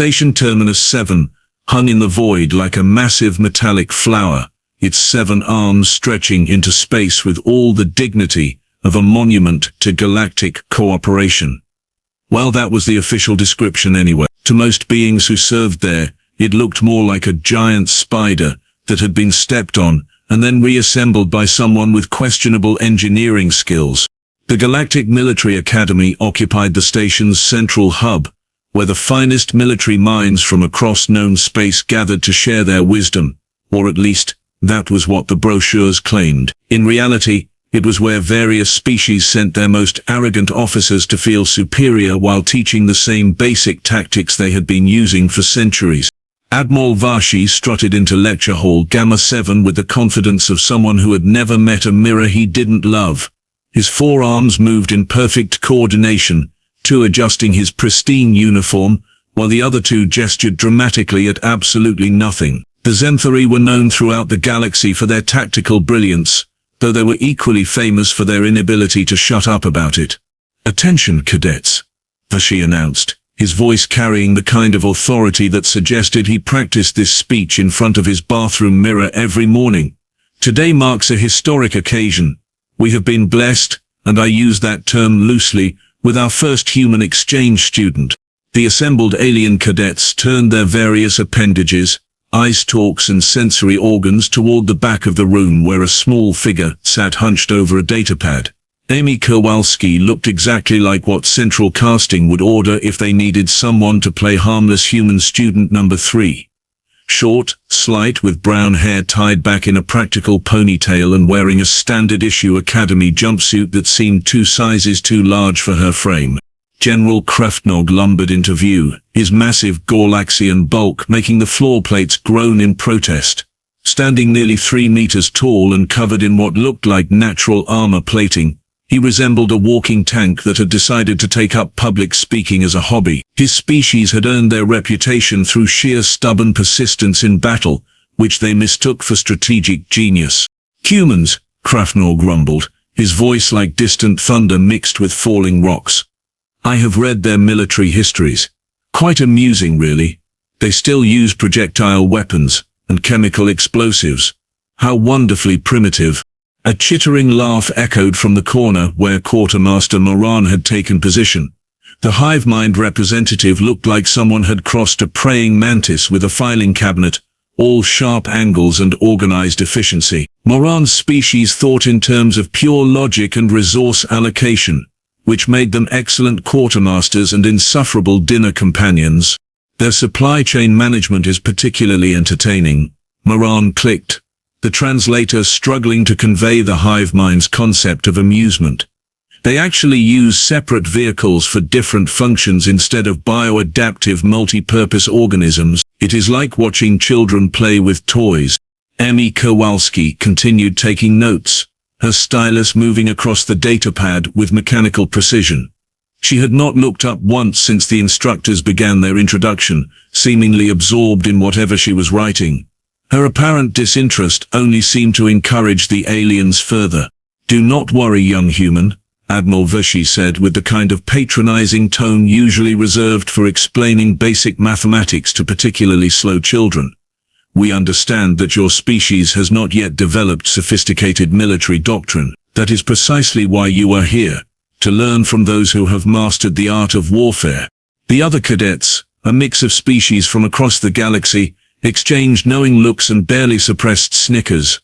Station Terminus 7 hung in the void like a massive metallic flower, its 7 arms stretching into space with all the dignity of a monument to galactic cooperation. Well, that was the official description anyway. To most beings who served there, it looked more like a giant spider that had been stepped on and then reassembled by someone with questionable engineering skills. The Galactic Military Academy occupied the station's central hub, where the finest military minds from across known space gathered to share their wisdom, or at least, that was what the brochures claimed. In reality, it was where various species sent their most arrogant officers to feel superior while teaching the same basic tactics they had been using for centuries. Admiral Vashi strutted into Lecture Hall Gamma 7 with the confidence of someone who had never met a mirror he didn't love. His forearms moved in perfect coordination, 2 adjusting his pristine uniform, while the other 2 gestured dramatically at absolutely nothing. The Zenthari were known throughout the galaxy for their tactical brilliance, though they were equally famous for their inability to shut up about it. "Attention, cadets," Vashi announced, his voice carrying the kind of authority that suggested he practiced this speech in front of his bathroom mirror every morning. "Today marks a historic occasion. We have been blessed, and I use that term loosely, with our first human exchange student." The assembled alien cadets turned their various appendages, eye stalks and sensory organs toward the back of the room where a small figure sat hunched over a datapad. Amy Kowalski looked exactly like what Central Casting would order if they needed someone to play harmless human student number 3. Short, slight, with brown hair tied back in a practical ponytail and wearing a standard-issue Academy jumpsuit that seemed 2 sizes too large for her frame. General Kraftnog lumbered into view, his massive Gorlaxian bulk making the floor plates groan in protest. Standing nearly 3 meters tall and covered in what looked like natural armor plating, he resembled a walking tank that had decided to take up public speaking as a hobby. His species had earned their reputation through sheer stubborn persistence in battle, which they mistook for strategic genius. "Humans," Kraftnog grumbled, his voice like distant thunder mixed with falling rocks. "I have read their military histories. Quite amusing, really. They still use projectile weapons and chemical explosives. How wonderfully primitive." A chittering laugh echoed from the corner where Quartermaster Moran had taken position. The hive mind representative looked like someone had crossed a praying mantis with a filing cabinet, all sharp angles and organized efficiency. Moran's species thought in terms of pure logic and resource allocation, which made them excellent quartermasters and insufferable dinner companions. "Their supply chain management is particularly entertaining," Moran clicked, the translator struggling to convey the hive mind's concept of amusement. "They actually use separate vehicles for different functions instead of bioadaptive multi-purpose organisms. It is like watching children play with toys." Amy Kowalski continued taking notes, her stylus moving across the datapad with mechanical precision. She had not looked up once since the instructors began their introduction, seemingly absorbed in whatever she was writing. Her apparent disinterest only seemed to encourage the aliens further. "Do not worry, young human," Admiral Vashi said with the kind of patronizing tone usually reserved for explaining basic mathematics to particularly slow children. "We understand that your species has not yet developed sophisticated military doctrine. That is precisely why you are here, to learn from those who have mastered the art of warfare." The other cadets, a mix of species from across the galaxy, exchanged knowing looks and barely suppressed snickers.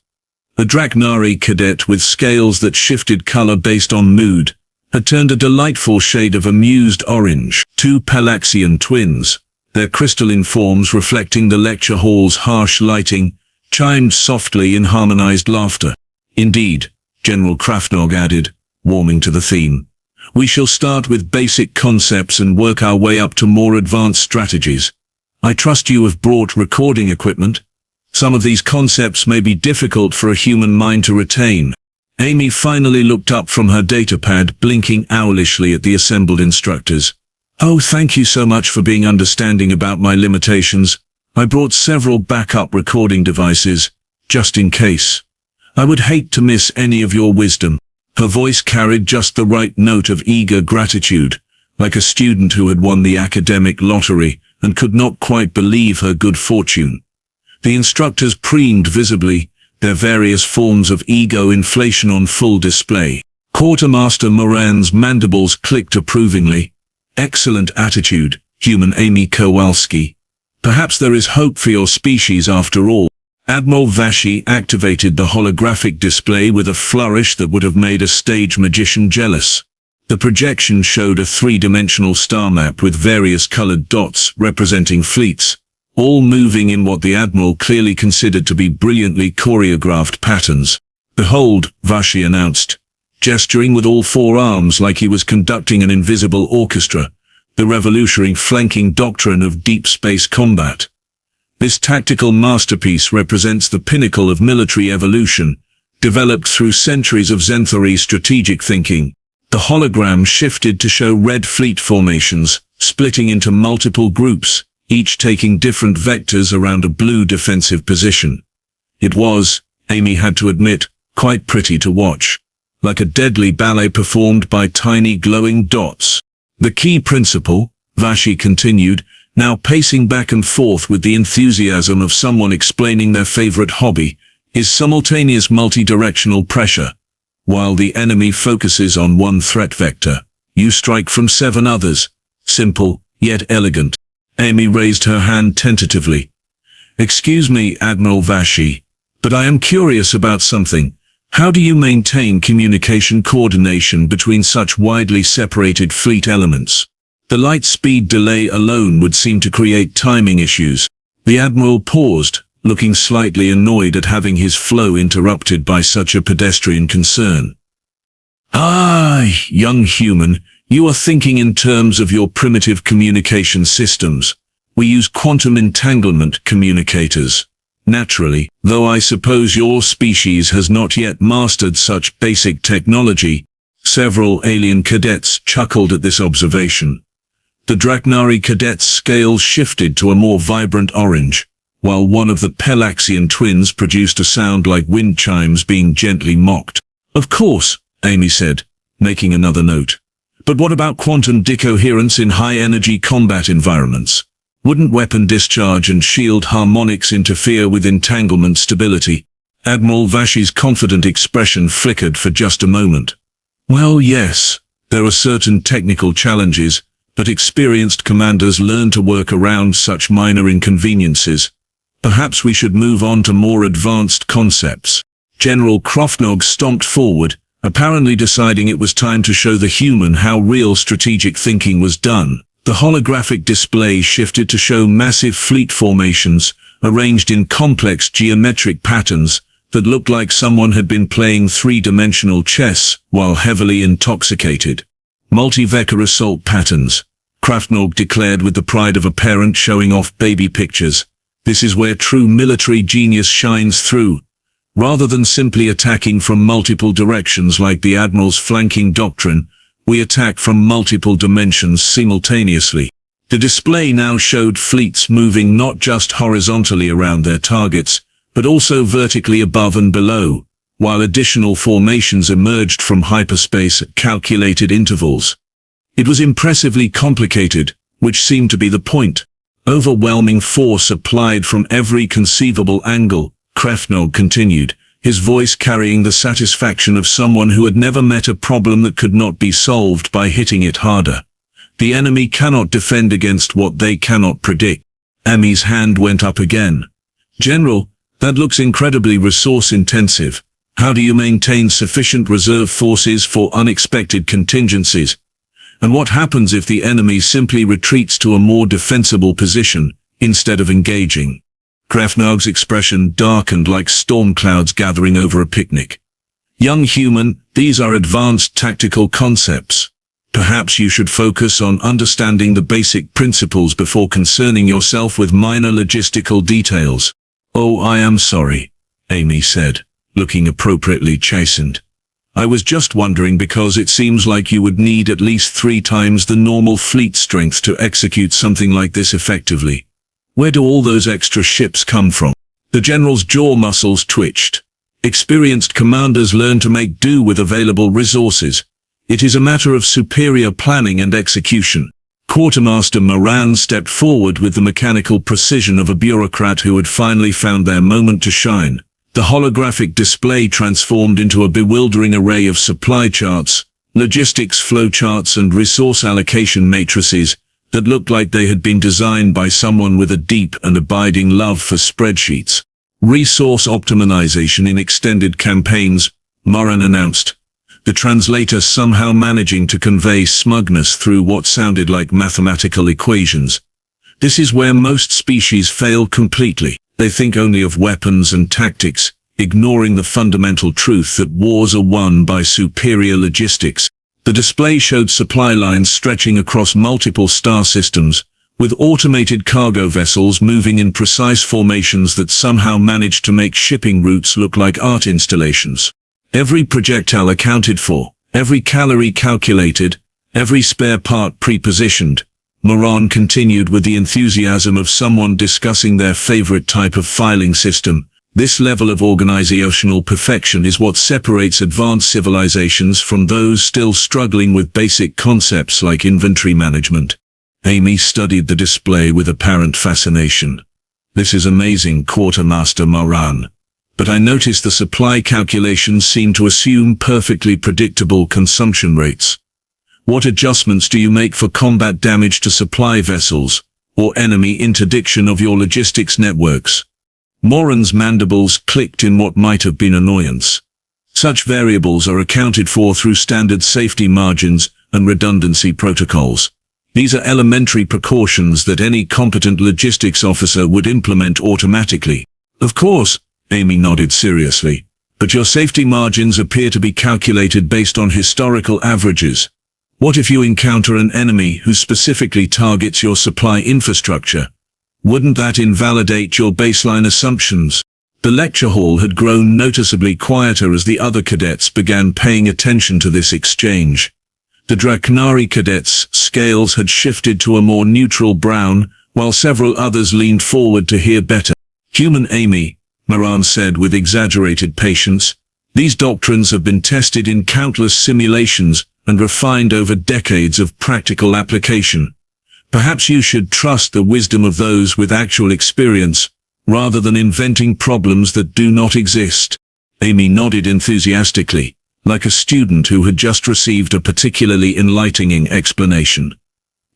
A Draknari cadet with scales that shifted color based on mood had turned a delightful shade of amused orange. 2 Palaxian twins, their crystalline forms reflecting the lecture hall's harsh lighting, chimed softly in harmonized laughter. "Indeed," General Kraftnog added, warming to the theme. "We shall start with basic concepts and work our way up to more advanced strategies. I trust you have brought recording equipment. Some of these concepts may be difficult for a human mind to retain." Amy finally looked up from her datapad, blinking owlishly at the assembled instructors. "Oh, thank you so much for being understanding about my limitations. I brought several backup recording devices, just in case. I would hate to miss any of your wisdom." Her voice carried just the right note of eager gratitude, like a student who had won the academic lottery and could not quite believe her good fortune. The instructors preened visibly, their various forms of ego inflation on full display. Quartermaster Moran's mandibles clicked approvingly. Excellent attitude, human Amy Kowalski. Perhaps there is hope for your species after all. Admiral Vashi activated the holographic display with a flourish that would have made a stage magician jealous. The projection showed a three-dimensional star map with various colored dots representing fleets, all moving in what the Admiral clearly considered to be brilliantly choreographed patterns. "Behold," Vashi announced, gesturing with all four arms like he was conducting an invisible orchestra, the revolutionary flanking doctrine of deep space combat. This tactical masterpiece represents the pinnacle of military evolution, developed through centuries of Zenthari strategic thinking. The hologram shifted to show red fleet formations, splitting into multiple groups, each taking different vectors around a blue defensive position. It was, Amy had to admit, quite pretty to watch, like a deadly ballet performed by tiny glowing dots. "The key principle," Vashi continued, now pacing back and forth with the enthusiasm of someone explaining their favorite hobby, "is simultaneous multi-directional pressure. While the enemy focuses on one threat vector, you strike from 7 others. Simple, yet elegant." Amy raised her hand tentatively. "Excuse me, Admiral Vashi, but I am curious about something. How do you maintain communication coordination between such widely separated fleet elements? The light speed delay alone would seem to create timing issues." The Admiral paused, looking slightly annoyed at having his flow interrupted by such a pedestrian concern. "Ah, young human, you are thinking in terms of your primitive communication systems. We use quantum entanglement communicators. Naturally, though I suppose your species has not yet mastered such basic technology." Several alien cadets chuckled at this observation. The Draknari cadet's scales shifted to a more vibrant orange, while one of the Pelaxian twins produced a sound like wind chimes being gently mocked. "Of course," Amy said, making another note. "But what about quantum decoherence in high-energy combat environments? Wouldn't weapon discharge and shield harmonics interfere with entanglement stability?" Admiral Vashi's confident expression flickered for just a moment. "Well, yes, there are certain technical challenges, but experienced commanders learn to work around such minor inconveniences. Perhaps we should move on to more advanced concepts." General Krofnog stomped forward, apparently deciding it was time to show the human how real strategic thinking was done. The holographic display shifted to show massive fleet formations, arranged in complex geometric patterns that looked like someone had been playing three-dimensional chess while heavily intoxicated. "Multi-vector assault patterns," Krafnog declared with the pride of a parent showing off baby pictures. "This is where true military genius shines through. Rather than simply attacking from multiple directions like the Admiral's flanking doctrine, we attack from multiple dimensions simultaneously." The display now showed fleets moving not just horizontally around their targets, but also vertically above and below, while additional formations emerged from hyperspace at calculated intervals. It was impressively complicated, which seemed to be the point. "Overwhelming force applied from every conceivable angle," Krefnog continued, his voice carrying the satisfaction of someone who had never met a problem that could not be solved by hitting it harder. "The enemy cannot defend against what they cannot predict." Amy's hand went up again. "General, that looks incredibly resource-intensive. How do you maintain sufficient reserve forces for unexpected contingencies? And what happens if the enemy simply retreats to a more defensible position, instead of engaging?" Krafnog's expression darkened like storm clouds gathering over a picnic. "Young human, these are advanced tactical concepts. Perhaps you should focus on understanding the basic principles before concerning yourself with minor logistical details." "Oh, I am sorry," Amy said, looking appropriately chastened. "I was just wondering because it seems like you would need at least 3 times the normal fleet strength to execute something like this effectively. Where do all those extra ships come from?" The general's jaw muscles twitched. "Experienced commanders learn to make do with available resources. It is a matter of superior planning and execution." Quartermaster Moran stepped forward with the mechanical precision of a bureaucrat who had finally found their moment to shine. The holographic display transformed into a bewildering array of supply charts, logistics flowcharts and resource allocation matrices that looked like they had been designed by someone with a deep and abiding love for spreadsheets. Resource optimization in extended campaigns, Moran announced, the translator somehow managing to convey smugness through what sounded like mathematical equations. This is where most species fail completely. They think only of weapons and tactics, ignoring the fundamental truth that wars are won by superior logistics. The display showed supply lines stretching across multiple star systems, with automated cargo vessels moving in precise formations that somehow managed to make shipping routes look like art installations. Every projectile accounted for, every calorie calculated, every spare part pre-positioned. Moran continued with the enthusiasm of someone discussing their favorite type of filing system. This level of organizational perfection is what separates advanced civilizations from those still struggling with basic concepts like inventory management. Amy studied the display with apparent fascination. This is amazing, Quartermaster Moran. But I noticed the supply calculations seem to assume perfectly predictable consumption rates. What adjustments do you make for combat damage to supply vessels, or enemy interdiction of your logistics networks? Moran's mandibles clicked in what might have been annoyance. Such variables are accounted for through standard safety margins and redundancy protocols. These are elementary precautions that any competent logistics officer would implement automatically. Of course, Amy nodded seriously, but your safety margins appear to be calculated based on historical averages. What if you encounter an enemy who specifically targets your supply infrastructure? Wouldn't that invalidate your baseline assumptions? The lecture hall had grown noticeably quieter as the other cadets began paying attention to this exchange. The Draknari cadets' scales had shifted to a more neutral brown, while several others leaned forward to hear better. Human Amy, Moran said with exaggerated patience, these doctrines have been tested in countless simulations and refined over decades of practical application. Perhaps you should trust the wisdom of those with actual experience, rather than inventing problems that do not exist. Amy nodded enthusiastically, like a student who had just received a particularly enlightening explanation.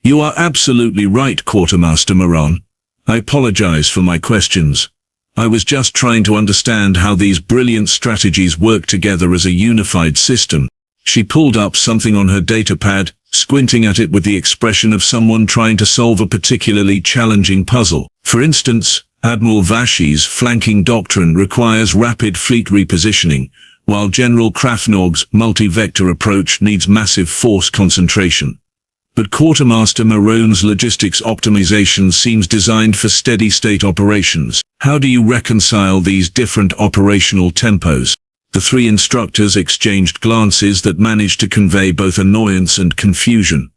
You are absolutely right, Quartermaster Moran. I apologize for my questions. I was just trying to understand how these brilliant strategies work together as a unified system. She pulled up something on her datapad, squinting at it with the expression of someone trying to solve a particularly challenging puzzle. For instance, Admiral Vashi's flanking doctrine requires rapid fleet repositioning, while General Krafnog's multi-vector approach needs massive force concentration. But Quartermaster Moran's logistics optimization seems designed for steady-state operations. How do you reconcile these different operational tempos? The three instructors exchanged glances that managed to convey both annoyance and confusion.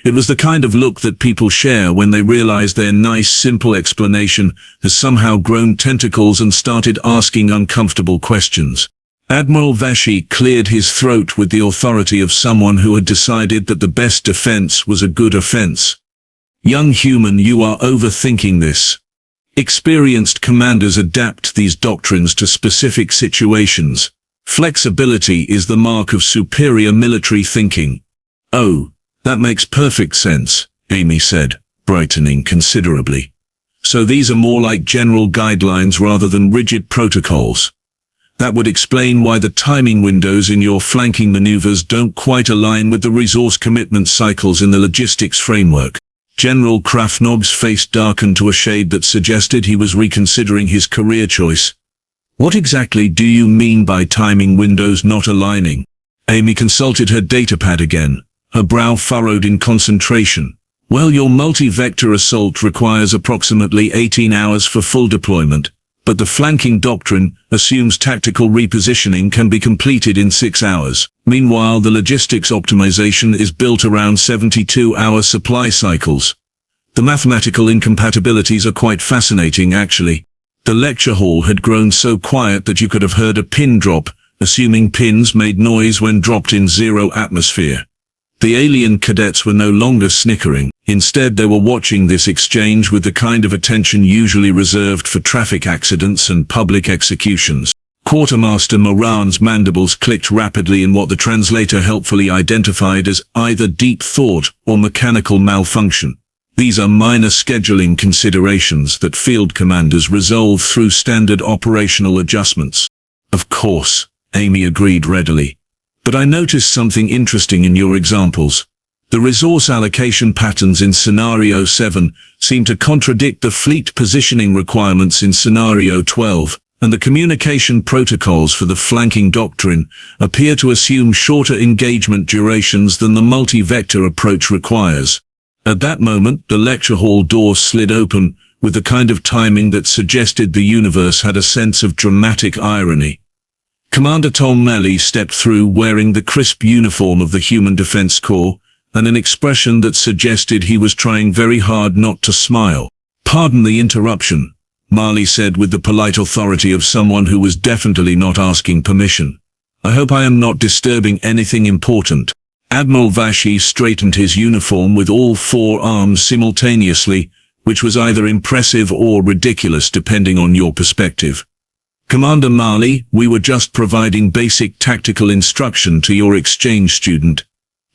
It was the kind of look that people share when they realize their nice, simple explanation has somehow grown tentacles and started asking uncomfortable questions. Admiral Vashi cleared his throat with the authority of someone who had decided that the best defense was a good offense. Young human, you are overthinking this. Experienced commanders adapt these doctrines to specific situations. Flexibility is the mark of superior military thinking. Oh, that makes perfect sense, Amy said, brightening considerably. So these are more like general guidelines rather than rigid protocols. That would explain why the timing windows in your flanking maneuvers don't quite align with the resource commitment cycles in the logistics framework. General Krafnog's face darkened to a shade that suggested he was reconsidering his career choice. What exactly do you mean by timing windows not aligning? Amy consulted her datapad again, her brow furrowed in concentration. Well, your multi-vector assault requires approximately 18 hours for full deployment, but the flanking doctrine assumes tactical repositioning can be completed in 6 hours. Meanwhile, the logistics optimization is built around 72-hour supply cycles. The mathematical incompatibilities are quite fascinating, actually. The lecture hall had grown so quiet that you could have heard a pin drop, assuming pins made noise when dropped in zero atmosphere. The alien cadets were no longer snickering. Instead, they were watching this exchange with the kind of attention usually reserved for traffic accidents and public executions. Quartermaster Moran's mandibles clicked rapidly in what the translator helpfully identified as either deep thought or mechanical malfunction. These are minor scheduling considerations that field commanders resolve through standard operational adjustments. Of course, Amy agreed readily. But I noticed something interesting in your examples. The resource allocation patterns in Scenario 7 seem to contradict the fleet positioning requirements in Scenario 12, and the communication protocols for the flanking doctrine appear to assume shorter engagement durations than the multi-vector approach requires. At that moment, the lecture hall door slid open with the kind of timing that suggested the universe had a sense of dramatic irony. Commander Tom Melly stepped through wearing the crisp uniform of the Human Defense Corps and an expression that suggested he was trying very hard not to smile. "Pardon the interruption," Marley said with the polite authority of someone who was definitely not asking permission. "I hope I am not disturbing anything important." Admiral Vashi straightened his uniform with all four arms simultaneously, which was either impressive or ridiculous depending on your perspective. "Commander Marley, we were just providing basic tactical instruction to your exchange student.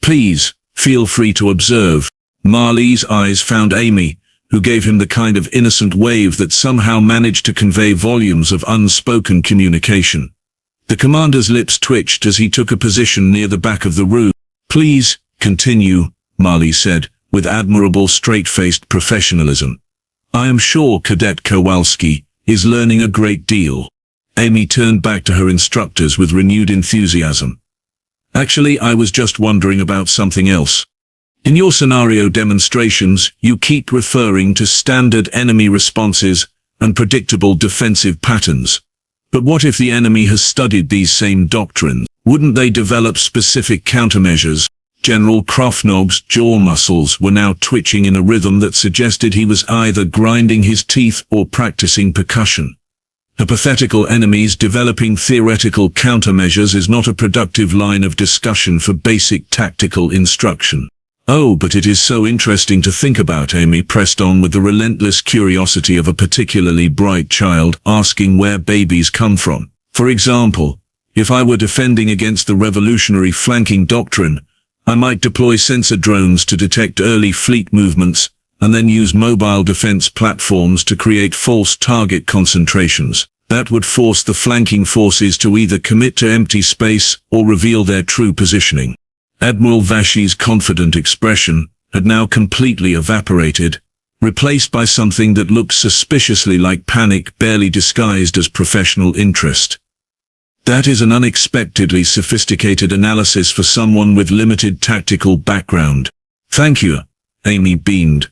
Please, feel free to observe." Marley's eyes found Amy, who gave him the kind of innocent wave that somehow managed to convey volumes of unspoken communication. The commander's lips twitched as he took a position near the back of the room. "Please, continue," Marley said, with admirable straight-faced professionalism. "I am sure Cadet Kowalski is learning a great deal." Amy turned back to her instructors with renewed enthusiasm. "Actually, I was just wondering about something else. In your scenario demonstrations, you keep referring to standard enemy responses and predictable defensive patterns. But what if the enemy has studied these same doctrines? Wouldn't they develop specific countermeasures?" General Krofnog's jaw muscles were now twitching in a rhythm that suggested he was either grinding his teeth or practicing percussion. Hypothetical enemies developing theoretical countermeasures is not a productive line of discussion for basic tactical instruction. "Oh, but it is so interesting to think about," Amy pressed on with the relentless curiosity of a particularly bright child asking where babies come from. "For example, if I were defending against the revolutionary flanking doctrine, I might deploy sensor drones to detect early fleet movements and then use mobile defense platforms to create false target concentrations. That would force the flanking forces to either commit to empty space or reveal their true positioning." Admiral Vashi's confident expression had now completely evaporated, replaced by something that looked suspiciously like panic barely disguised as professional interest. "That is an unexpectedly sophisticated analysis for someone with limited tactical background." "Thank you," Amy beamed.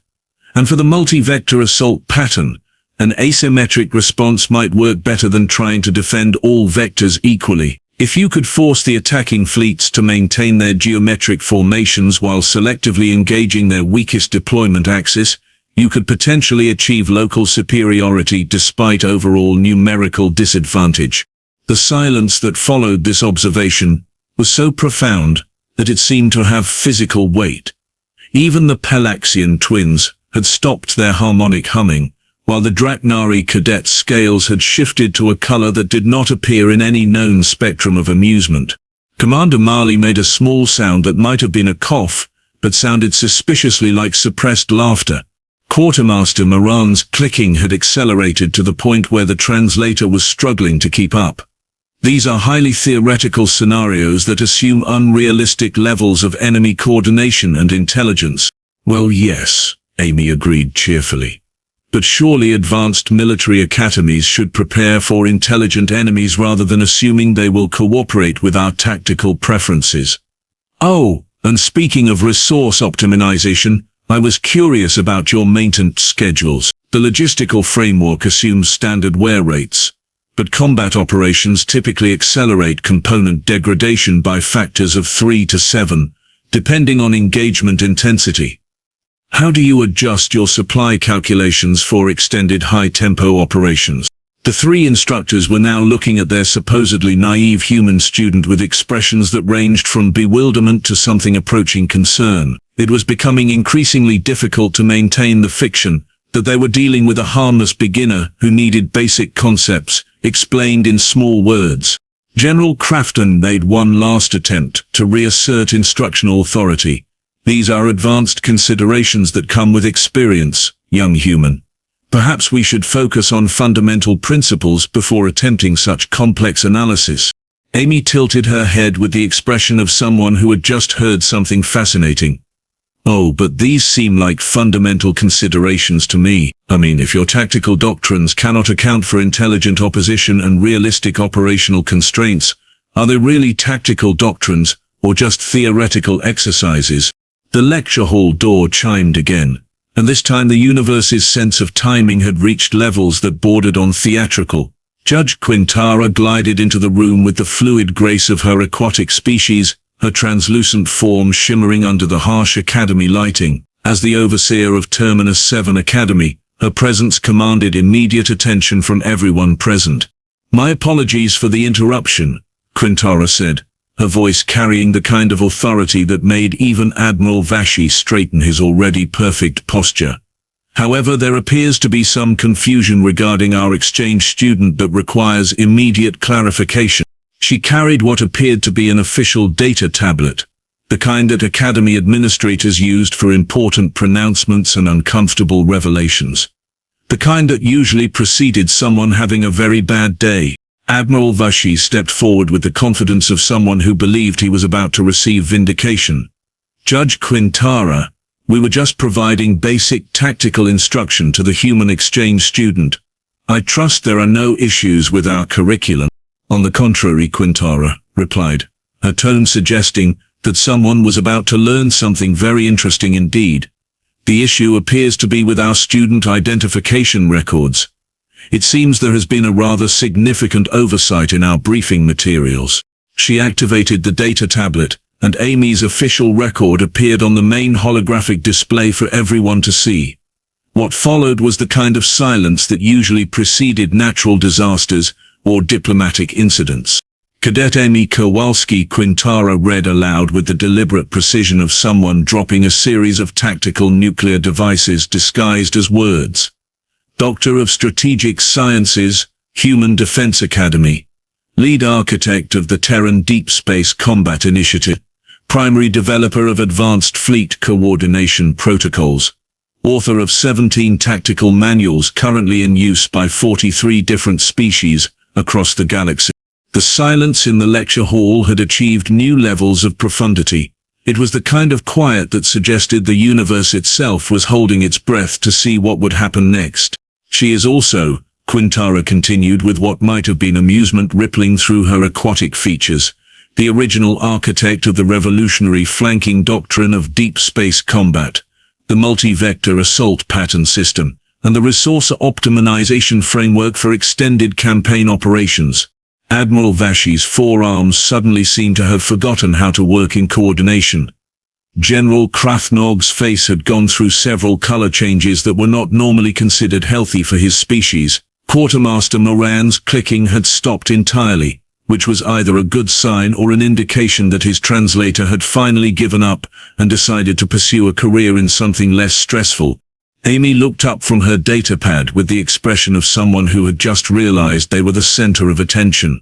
"And for the multi-vector assault pattern, an asymmetric response might work better than trying to defend all vectors equally. If you could force the attacking fleets to maintain their geometric formations while selectively engaging their weakest deployment axis, you could potentially achieve local superiority despite overall numerical disadvantage." The silence that followed this observation was so profound that it seemed to have physical weight. Even the Pelaxian twins had stopped their harmonic humming, while the Draknari cadet scales had shifted to a color that did not appear in any known spectrum of amusement. Commander Marley made a small sound that might have been a cough, but sounded suspiciously like suppressed laughter. Quartermaster Moran's clicking had accelerated to the point where the translator was struggling to keep up. "These are highly theoretical scenarios that assume unrealistic levels of enemy coordination and intelligence." "Well, yes," Amy agreed cheerfully. "But surely advanced military academies should prepare for intelligent enemies rather than assuming they will cooperate with our tactical preferences." "Oh, and speaking of resource optimization, I was curious about your maintenance schedules. The logistical framework assumes standard wear rates, but combat operations typically accelerate component degradation by factors of 3 to 7, depending on engagement intensity. How do you adjust your supply calculations for extended high-tempo operations?" The three instructors were now looking at their supposedly naive human student with expressions that ranged from bewilderment to something approaching concern. It was becoming increasingly difficult to maintain the fiction that they were dealing with a harmless beginner who needed basic concepts explained in small words. General Crafton made one last attempt to reassert instructional authority. These are advanced considerations that come with experience, young human. Perhaps we should focus on fundamental principles before attempting such complex analysis. Amy tilted her head with the expression of someone who had just heard something fascinating. Oh, but these seem like fundamental considerations to me. I mean, if your tactical doctrines cannot account for intelligent opposition and realistic operational constraints, are they really tactical doctrines or just theoretical exercises? The lecture hall door chimed again, and this time the universe's sense of timing had reached levels that bordered on theatrical. Judge Quintara glided into the room with the fluid grace of her aquatic species, her translucent form shimmering under the harsh academy lighting. As the overseer of Terminus 7 Academy, her presence commanded immediate attention from everyone present. "My apologies for the interruption," Quintara said, her voice carrying the kind of authority that made even Admiral Vashi straighten his already perfect posture. "However, there appears to be some confusion regarding our exchange student that requires immediate clarification." She carried what appeared to be an official data tablet, the kind that Academy administrators used for important pronouncements and uncomfortable revelations. The kind that usually preceded someone having a very bad day. Admiral Vashi stepped forward with the confidence of someone who believed he was about to receive vindication. "Judge Quintara, we were just providing basic tactical instruction to the human exchange student. I trust there are no issues with our curriculum." "On the contrary," Quintara replied, her tone suggesting that someone was about to learn something very interesting indeed. "The issue appears to be with our student identification records. It seems there has been a rather significant oversight in our briefing materials." She activated the data tablet, and Amy's official record appeared on the main holographic display for everyone to see. What followed was the kind of silence that usually preceded natural disasters or diplomatic incidents. Cadet Amy Kowalski, Quintara read aloud with the deliberate precision of someone dropping a series of tactical nuclear devices disguised as words. "Doctor of Strategic Sciences, Human Defense Academy. Lead architect of the Terran Deep Space Combat Initiative. Primary developer of advanced fleet coordination protocols. Author of 17 tactical manuals currently in use by 43 different species across the galaxy." The silence in the lecture hall had achieved new levels of profundity. It was the kind of quiet that suggested the universe itself was holding its breath to see what would happen next. "She is also," Quintara continued with what might have been amusement rippling through her aquatic features, "the original architect of the revolutionary flanking doctrine of deep space combat, the multi-vector assault pattern system, and the resource optimization framework for extended campaign operations." Admiral Vashi's forearms suddenly seemed to have forgotten how to work in coordination. General Krafnog's face had gone through several color changes that were not normally considered healthy for his species. Quartermaster Moran's clicking had stopped entirely, which was either a good sign or an indication that his translator had finally given up and decided to pursue a career in something less stressful. Amy looked up from her datapad with the expression of someone who had just realized they were the center of attention.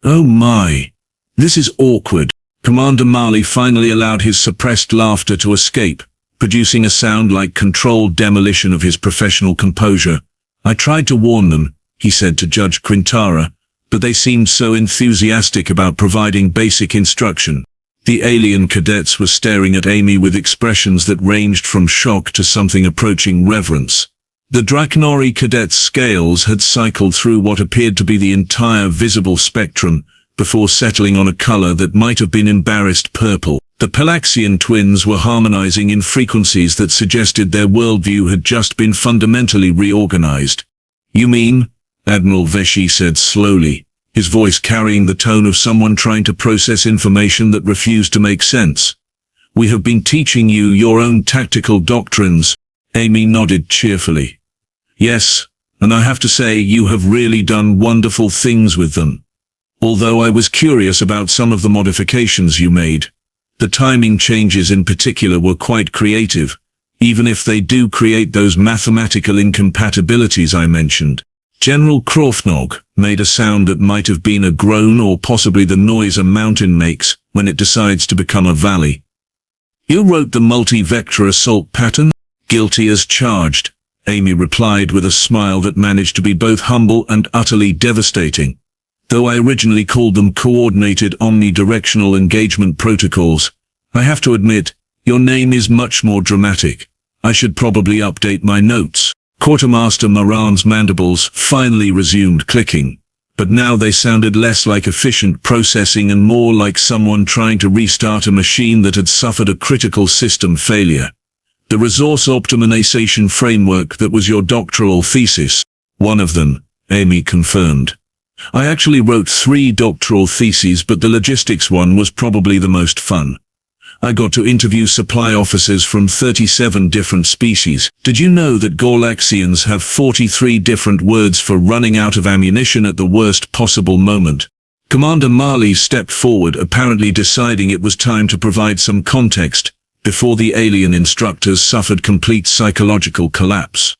"Oh my! This is awkward." Commander Marley finally allowed his suppressed laughter to escape, producing a sound like controlled demolition of his professional composure. "I tried to warn them," he said to Judge Quintara, "but they seemed so enthusiastic about providing basic instruction." The alien cadets were staring at Amy with expressions that ranged from shock to something approaching reverence. The Drachnori cadets' scales had cycled through what appeared to be the entire visible spectrum, before settling on a color that might have been embarrassed purple. The Pelaxian twins were harmonizing in frequencies that suggested their worldview had just been fundamentally reorganized. "You mean?" Admiral Vashi said slowly, his voice carrying the tone of someone trying to process information that refused to make sense. "We have been teaching you your own tactical doctrines." Amy nodded cheerfully. "Yes, and I have to say you have really done wonderful things with them. Although I was curious about some of the modifications you made. The timing changes in particular were quite creative, even if they do create those mathematical incompatibilities I mentioned. General Krofnog made a sound that might have been a groan or possibly the noise a mountain makes when it decides to become a valley. You wrote the multi-vector assault pattern? Guilty as charged, Amy replied with a smile that managed to be both humble and utterly devastating. Though I originally called them coordinated omnidirectional engagement protocols, I have to admit, your name is much more dramatic. I should probably update my notes. Quartermaster Moran's mandibles finally resumed clicking, but now they sounded less like efficient processing and more like someone trying to restart a machine that had suffered a critical system failure. The resource optimization framework that was your doctoral thesis. One of them, Amy confirmed. I actually wrote 3 doctoral theses, but the logistics one was probably the most fun. I got to interview supply officers from 37 different species. Did you know that Galaxians have 43 different words for running out of ammunition at the worst possible moment? Commander Marley stepped forward, apparently deciding it was time to provide some context before the alien instructors suffered complete psychological collapse.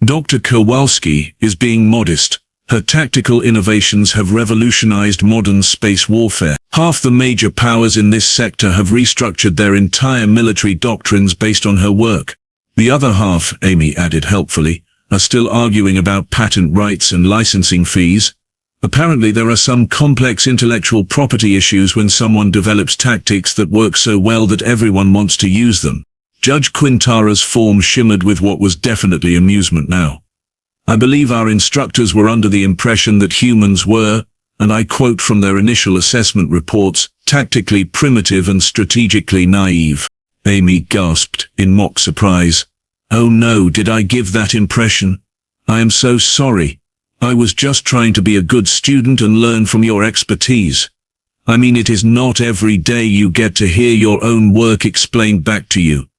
Dr. Kowalski is being modest. Her tactical innovations have revolutionized modern space warfare. Half the major powers in this sector have restructured their entire military doctrines based on her work. The other half, Amy added helpfully, are still arguing about patent rights and licensing fees. Apparently there are some complex intellectual property issues when someone develops tactics that work so well that everyone wants to use them. Judge Quintara's form shimmered with what was definitely amusement now. I believe our instructors were under the impression that humans were, and I quote from their initial assessment reports, tactically primitive and strategically naive. Amy gasped in mock surprise. Oh no, did I give that impression? I am so sorry. I was just trying to be a good student and learn from your expertise. I mean, it is not every day you get to hear your own work explained back to you.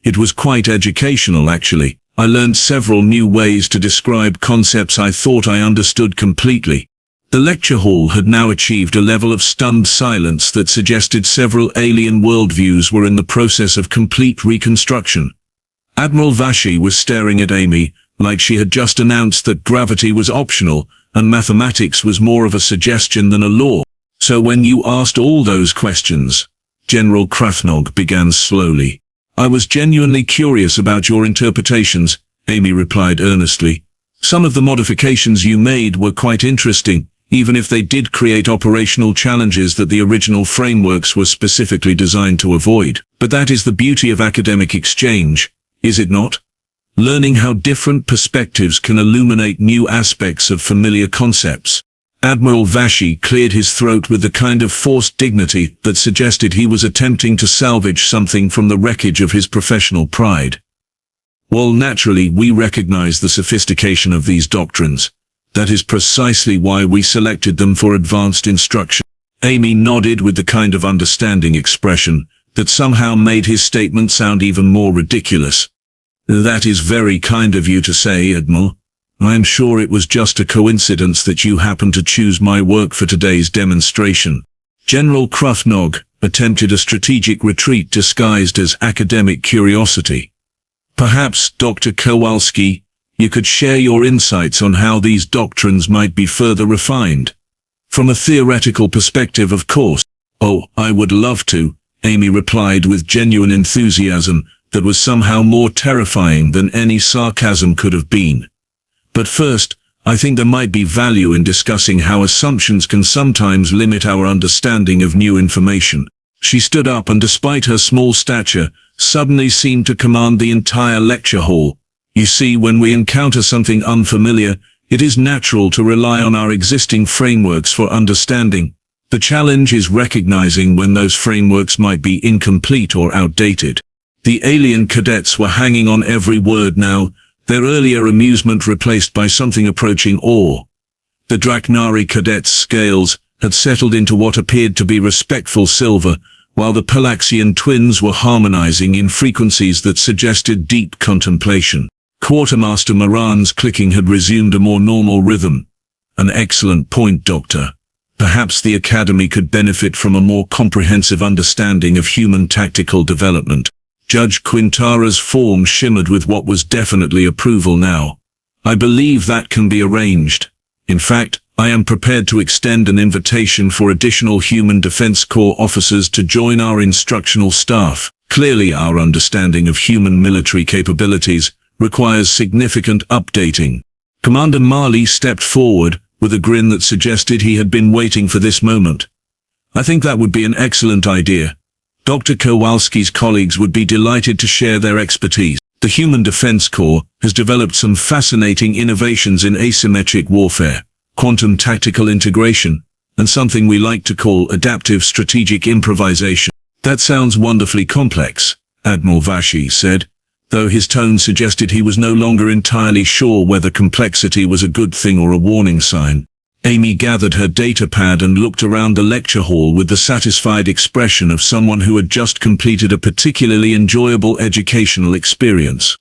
It was quite educational, actually. I learned several new ways to describe concepts I thought I understood completely. The lecture hall had now achieved a level of stunned silence that suggested several alien worldviews were in the process of complete reconstruction. Admiral Vashi was staring at Amy, like she had just announced that gravity was optional and mathematics was more of a suggestion than a law. So when you asked all those questions, General Krafnog began slowly. I was genuinely curious about your interpretations, Amy replied earnestly. Some of the modifications you made were quite interesting, even if they did create operational challenges that the original frameworks were specifically designed to avoid. But that is the beauty of academic exchange, is it not? Learning how different perspectives can illuminate new aspects of familiar concepts. Admiral Vashi cleared his throat with the kind of forced dignity that suggested he was attempting to salvage something from the wreckage of his professional pride. Well, naturally, we recognize the sophistication of these doctrines. That is precisely why we selected them for advanced instruction. Amy nodded with the kind of understanding expression that somehow made his statement sound even more ridiculous. That is very kind of you to say, Admiral. I am sure it was just a coincidence that you happened to choose my work for today's demonstration. General Krafnog attempted a strategic retreat disguised as academic curiosity. Perhaps, Dr. Kowalski, you could share your insights on how these doctrines might be further refined. From a theoretical perspective, of course. Oh, I would love to, Amy replied with genuine enthusiasm that was somehow more terrifying than any sarcasm could have been. But first, I think there might be value in discussing how assumptions can sometimes limit our understanding of new information. She stood up and, despite her small stature, suddenly seemed to command the entire lecture hall. You see, when we encounter something unfamiliar, it is natural to rely on our existing frameworks for understanding. The challenge is recognizing when those frameworks might be incomplete or outdated. The alien cadets were hanging on every word now, their earlier amusement replaced by something approaching awe. The Draknari cadets' scales had settled into what appeared to be respectful silver, while the Palaxian twins were harmonizing in frequencies that suggested deep contemplation. Quartermaster Moran's clicking had resumed a more normal rhythm. An excellent point, Doctor. Perhaps the Academy could benefit from a more comprehensive understanding of human tactical development. Judge Quintara's form shimmered with what was definitely approval now. I believe that can be arranged. In fact, I am prepared to extend an invitation for additional Human Defense Corps officers to join our instructional staff. Clearly, our understanding of human military capabilities requires significant updating. Commander Marley stepped forward with a grin that suggested he had been waiting for this moment. I think that would be an excellent idea. Dr. Kowalski's colleagues would be delighted to share their expertise. The Human Defense Corps has developed some fascinating innovations in asymmetric warfare, quantum tactical integration, and something we like to call adaptive strategic improvisation. That sounds wonderfully complex, Admiral Vashi said, though his tone suggested he was no longer entirely sure whether complexity was a good thing or a warning sign. Amy gathered her datapad and looked around the lecture hall with the satisfied expression of someone who had just completed a particularly enjoyable educational experience.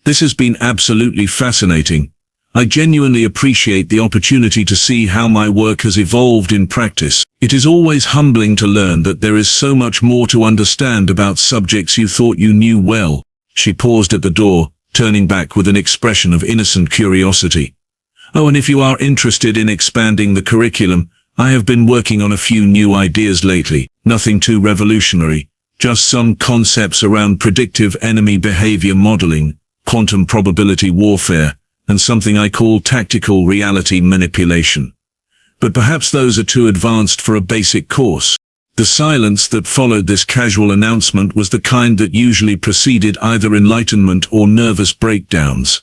This has been absolutely fascinating. I genuinely appreciate the opportunity to see how my work has evolved in practice. It is always humbling to learn that there is so much more to understand about subjects you thought you knew well. She paused at the door, turning back with an expression of innocent curiosity. Oh, and if you are interested in expanding the curriculum, I have been working on a few new ideas lately. Nothing too revolutionary, just some concepts around predictive enemy behavior modeling, quantum probability warfare, and something I call tactical reality manipulation. But perhaps those are too advanced for a basic course. The silence that followed this casual announcement was the kind that usually preceded either enlightenment or nervous breakdowns.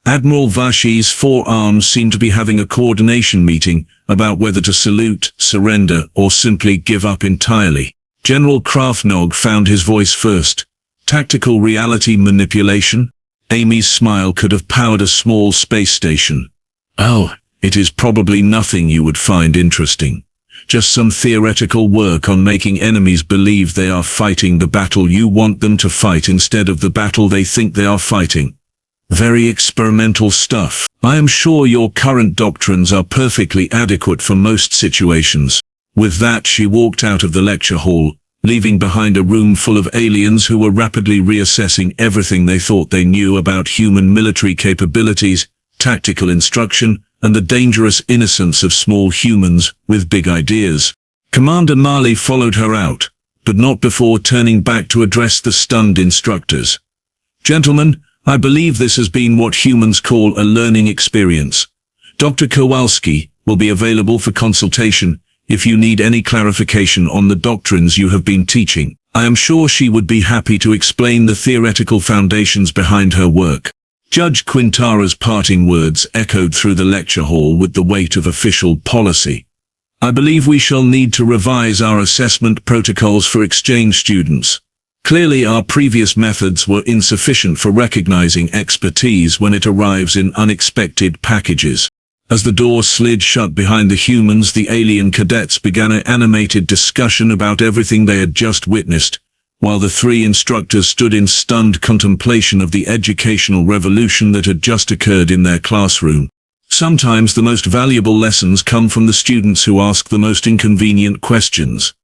Admiral Vashi's four arms seemed to be having a coordination meeting about whether to salute, surrender, or simply give up entirely. General Krafnog found his voice first. Tactical reality manipulation? Amy's smile could have powered a small space station. Oh, it is probably nothing you would find interesting. Just some theoretical work on making enemies believe they are fighting the battle you want them to fight instead of the battle they think they are fighting. Very experimental stuff. I am sure your current doctrines are perfectly adequate for most situations. With that, she walked out of the lecture hall, leaving behind a room full of aliens who were rapidly reassessing everything they thought they knew about human military capabilities, tactical instruction, and the dangerous innocence of small humans with big ideas. Commander Marley followed her out, but not before turning back to address the stunned instructors. Gentlemen, I believe this has been what humans call a learning experience. Dr. Kowalski will be available for consultation if you need any clarification on the doctrines you have been teaching. I am sure she would be happy to explain the theoretical foundations behind her work. Judge Quintara's parting words echoed through the lecture hall with the weight of official policy. I believe we shall need to revise our assessment protocols for exchange students. Clearly, our previous methods were insufficient for recognizing expertise when it arrives in unexpected packages. As the door slid shut behind the humans, the alien cadets began an animated discussion about everything they had just witnessed, while the three instructors stood in stunned contemplation of the educational revolution that had just occurred in their classroom. Sometimes the most valuable lessons come from the students who ask the most inconvenient questions.